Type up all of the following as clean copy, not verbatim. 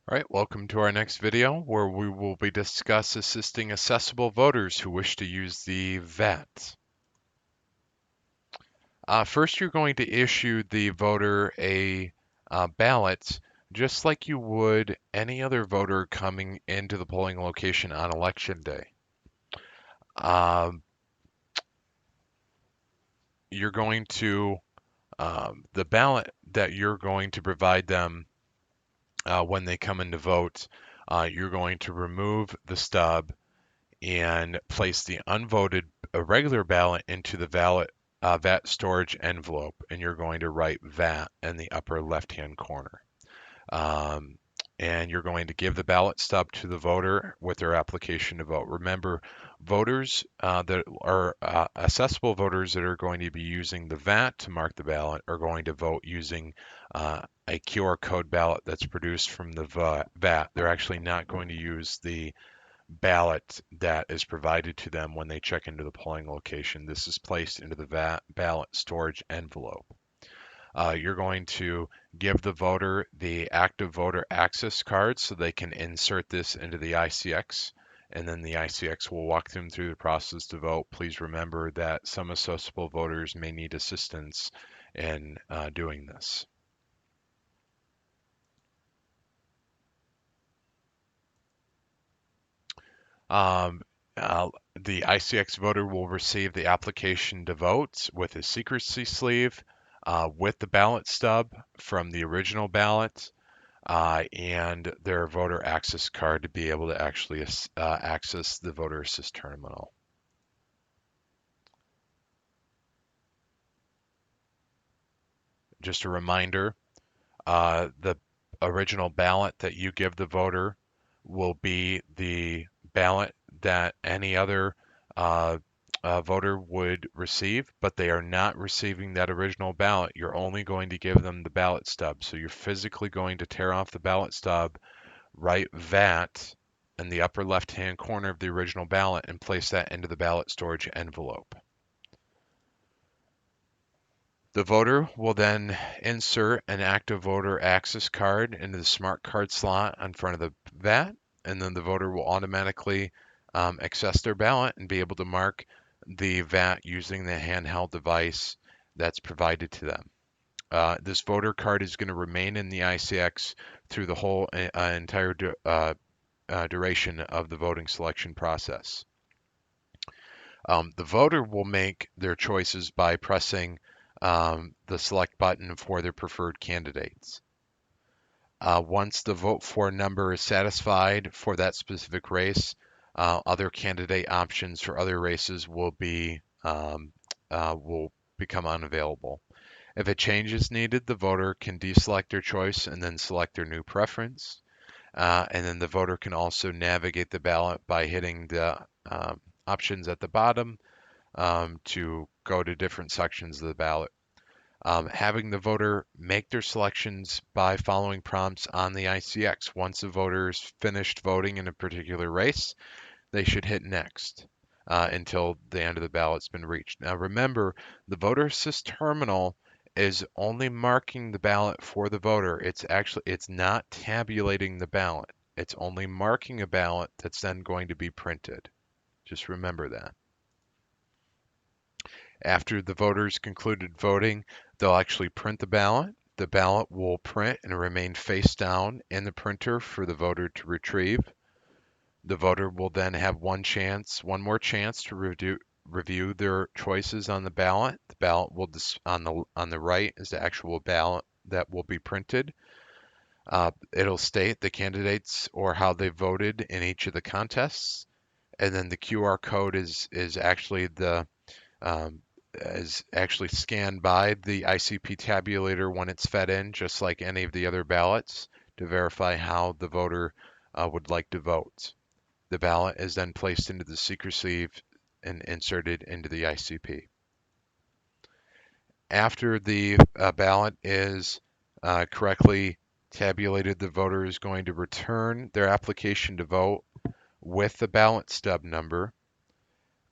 All right, welcome to our next video where we will be discuss assisting accessible voters who wish to use the VAT. First, you're going to issue the voter a ballot just like you would any other voter coming into the polling location on election day. Um, you're going to, the ballot that you're going to provide them when they come in to vote, you're going to remove the stub and place the unvoted regular ballot into the VAT storage envelope, and you're going to write VAT in the upper left-hand corner. Um, and you're going to give the ballot stub to the voter with their application to vote. Remember, voters that are accessible voters that are going to be using the VAT to mark the ballot are going to vote using a QR code ballot that's produced from the VAT. They're actually not going to use the ballot that is provided to them when they check into the polling location. This is placed into the ballot storage envelope. You're going to give the voter the active voter access card so they can insert this into the ICX, and then the ICX will walk them through the process to vote. Please remember that some accessible voters may need assistance in doing this. Um, uh, the ICX voter will receive the application to vote with a secrecy sleeve, with the ballot stub from the original ballot, and their voter access card to be able to actually access the voter assist terminal. Just a reminder, the original ballot that you give the voter will be the ballot that any other uh, voter would receive, but they are not receiving that original ballot. You're only going to give them the ballot stub. So you're physically going to tear off the ballot stub, write VAT in the upper left-hand corner of the original ballot, and place that into the ballot storage envelope. The voter will then insert an active voter access card into the smart card slot in front of the VAT, and then the voter will automatically access their ballot and be able to mark the VAT using the handheld device that's provided to them. This voter card is going to remain in the ICX through the whole entire duration of the voting selection process. The voter will make their choices by pressing the select button for their preferred candidates. Once the vote for number is satisfied for that specific race, other candidate options for other races will become unavailable. If a change is needed, the voter can deselect their choice and then select their new preference. And then the voter can also navigate the ballot by hitting the options at the bottom to go to different sections of the ballot. Having the voter make their selections by following prompts on the ICX. Once the voter's finished voting in a particular race, they should hit next until the end of the ballot's been reached. Now remember, the voter assist terminal is only marking the ballot for the voter. It's not tabulating the ballot. It's only marking a ballot that's then going to be printed. Just remember that. After the voters concluded voting, they'll actually print the ballot. The ballot will print and remain face down in the printer for the voter to retrieve. The voter will then have one more chance to review their choices on the ballot. The ballot will on the right is the actual ballot that will be printed. It'll state the candidates or how they voted in each of the contests, and then the QR code is actually scanned by the ICP tabulator when it's fed in, just like any of the other ballots, to verify how the voter would like to vote. The ballot is then placed into the secret sleeve and inserted into the ICP. After the ballot is correctly tabulated, the voter is going to return their application to vote with the ballot stub number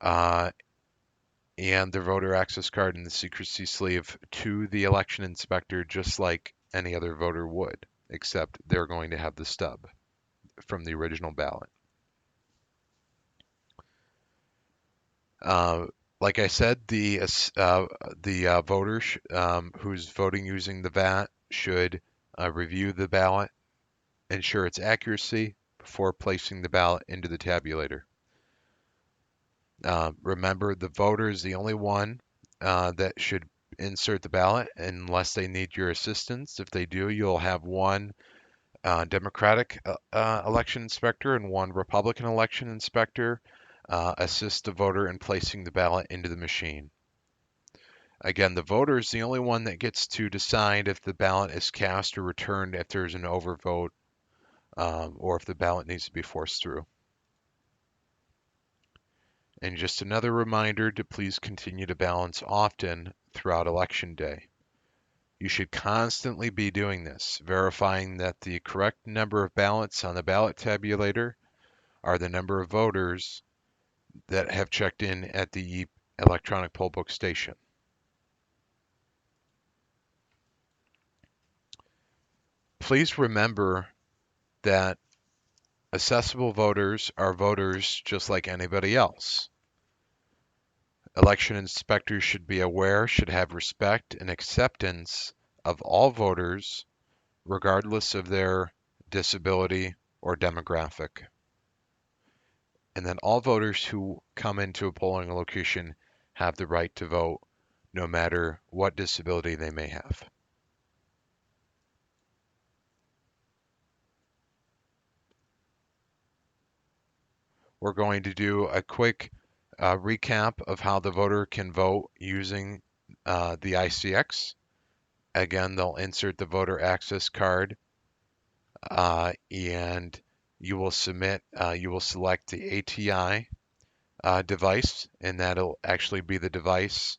uh, and their voter access card in the secrecy sleeve to the election inspector, just like any other voter would. except they're going to have the stub from the original ballot. Uh, like I said, the voter who's voting using the VAT should review the ballot, ensure its accuracy before placing the ballot into the tabulator. Remember, the voter is the only one that should insert the ballot unless they need your assistance. If they do, you'll have one Democratic election inspector and one Republican election inspector assist the voter in placing the ballot into the machine. Again, the voter is the only one that gets to decide if the ballot is cast or returned if there's an overvote or if the ballot needs to be forced through. And just another reminder to please continue to balance often throughout Election Day. You should constantly be doing this, verifying that the correct number of ballots on the ballot tabulator are the number of voters that have checked in at the electronic poll book station. Please remember that accessible voters are voters just like anybody else. Election inspectors should be aware, should have respect and acceptance of all voters, regardless of their disability or demographic. And then all voters who come into a polling location have the right to vote, no matter what disability they may have. We're going to do a quick recap of how the voter can vote using the ICX. Again, they'll insert the voter access card and you will select the ATI device, and that'll actually be the device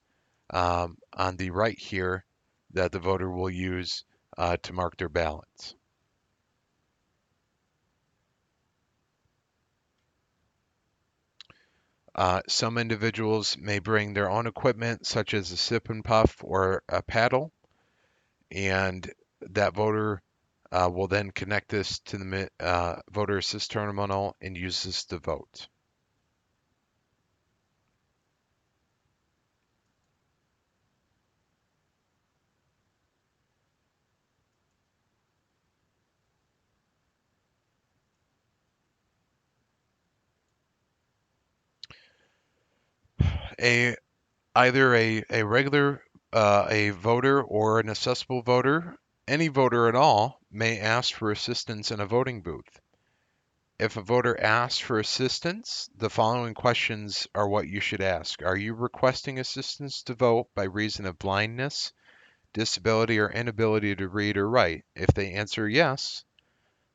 on the right here that the voter will use to mark their ballots. Some individuals may bring their own equipment, such as a sip and puff or a paddle, and that voter will then connect this to the voter assist terminal and use this to vote. A Either a regular a voter or an accessible voter, any voter at all, may ask for assistance in a voting booth. If a voter asks for assistance, the following questions are what you should ask. Are you requesting assistance to vote by reason of blindness, disability, or inability to read or write? If they answer yes,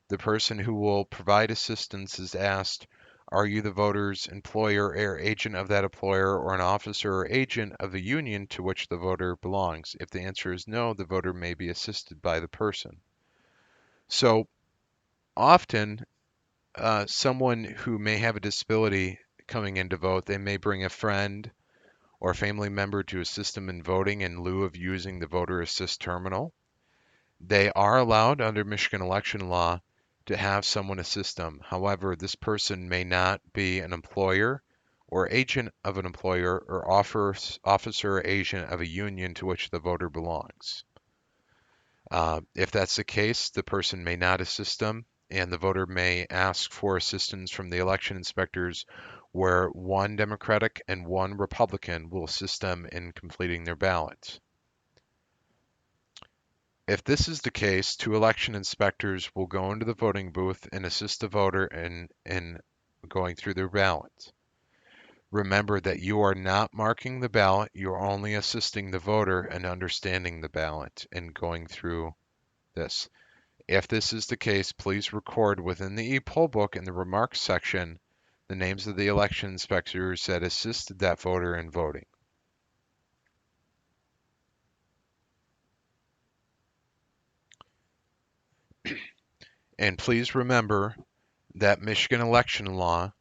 the person who will provide assistance is asked, are you the voter's employer or agent of that employer or an officer or agent of the union to which the voter belongs? If the answer is no, the voter may be assisted by the person. So often, someone who may have a disability coming in to vote, they may bring a friend or a family member to assist them in voting in lieu of using the voter assist terminal. They are allowed under Michigan election law to have someone assist them. However, this person may not be an employer or agent of an employer or officer or agent of a union to which the voter belongs. If that's the case, the person may not assist them, and the voter may ask for assistance from the election inspectors, where one Democratic and one Republican will assist them in completing their ballots. If this is the case, two election inspectors will go into the voting booth and assist the voter in going through their ballot. Remember that you are not marking the ballot, you're only assisting the voter in understanding the ballot and going through this. If this is the case, please record within the e-poll book in the remarks section the names of the election inspectors that assisted that voter in voting. And please remember that Michigan election law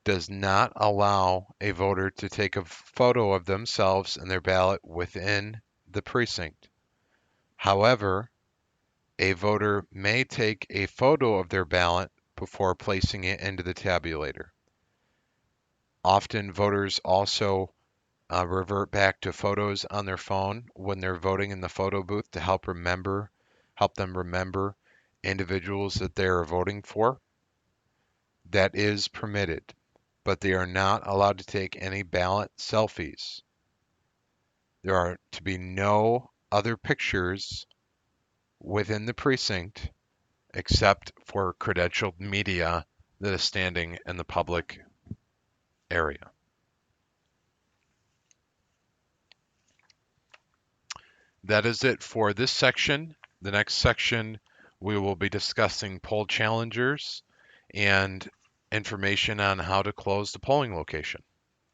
does not allow a voter to take a photo of themselves and their ballot within the precinct. However, A voter may take a photo of their ballot before placing it into the tabulator. Often voters also revert back to photos on their phone when they're voting in the photo booth to help them remember individuals that they are voting for. That is permitted, but they are not allowed to take any ballot selfies. There are to be no other pictures within the precinct except for credentialed media that is standing in the public area. That is it for this section. The next section, we will be discussing poll challengers and information on how to close the polling location.